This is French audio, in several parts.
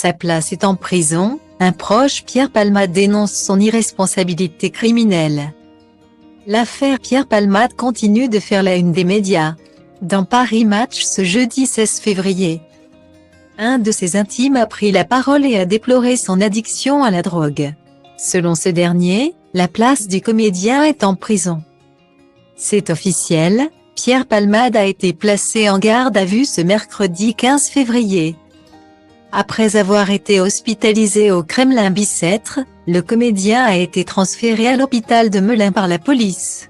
Sa place est en prison, un proche Pierre Palmade dénonce son irresponsabilité criminelle. L'affaire Pierre Palmade continue de faire la une des médias. Dans Paris Match ce jeudi 16 février. Un de ses intimes a pris la parole et a déploré son addiction à la drogue. Selon ce dernier, la place du comédien est en prison. C'est officiel, Pierre Palmade a été placé en garde à vue ce mercredi 15 février. Après avoir été hospitalisé au Kremlin-Bicêtre, le comédien a été transféré à l'hôpital de Melun par la police.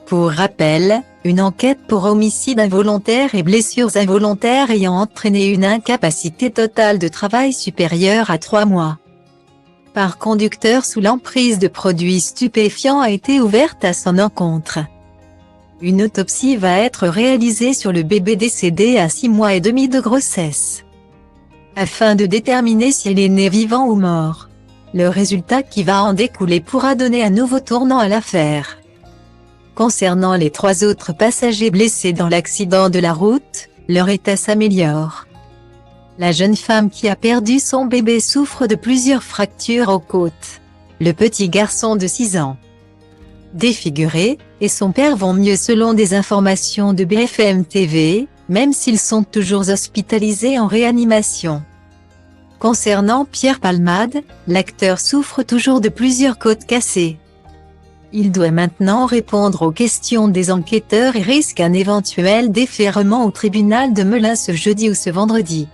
Pour rappel, une enquête pour homicide involontaire et blessures involontaires ayant entraîné une incapacité totale de travail supérieure à 3 mois par conducteur sous l'emprise de produits stupéfiants a été ouverte à son encontre. Une autopsie va être réalisée sur le bébé décédé à 6 mois et demi de grossesse, afin de déterminer si elle est née vivant ou mort. Le résultat qui va en découler pourra donner un nouveau tournant à l'affaire. Concernant les 3 autres passagers blessés dans l'accident de la route, leur état s'améliore. La jeune femme qui a perdu son bébé souffre de plusieurs fractures aux côtes. Le petit garçon de 6 ans, défiguré, et son père vont mieux selon des informations de BFM TV, même s'ils sont toujours hospitalisés en réanimation. Concernant Pierre Palmade, l'acteur souffre toujours de plusieurs côtes cassées. Il doit maintenant répondre aux questions des enquêteurs et risque un éventuel défèrement au tribunal de Melun ce jeudi ou ce vendredi.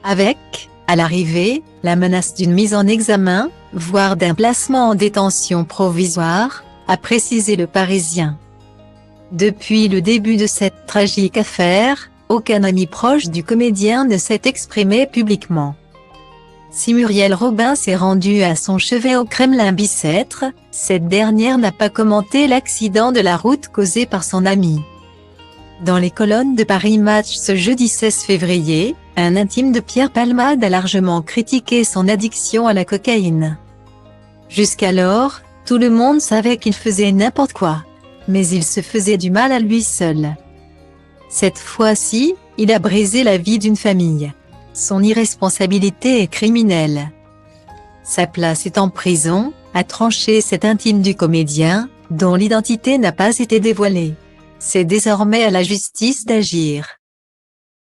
Avec, à l'arrivée, la menace d'une mise en examen, voire d'un placement en détention provisoire, a précisé Le Parisien. Depuis le début de cette tragique affaire, aucun ami proche du comédien ne s'est exprimé publiquement. Si Muriel Robin s'est rendue à son chevet au Kremlin-Bicêtre, cette dernière n'a pas commenté l'accident de la route causé par son ami. Dans les colonnes de Paris Match ce jeudi 16 février, un intime de Pierre Palmade a largement critiqué son addiction à la cocaïne. Jusqu'alors, tout le monde savait qu'il faisait n'importe quoi, mais il se faisait du mal à lui seul. Cette fois-ci, il a brisé la vie d'une famille. Son irresponsabilité est criminelle. Sa place est en prison, a tranché cet intime du comédien, dont l'identité n'a pas été dévoilée. C'est désormais à la justice d'agir.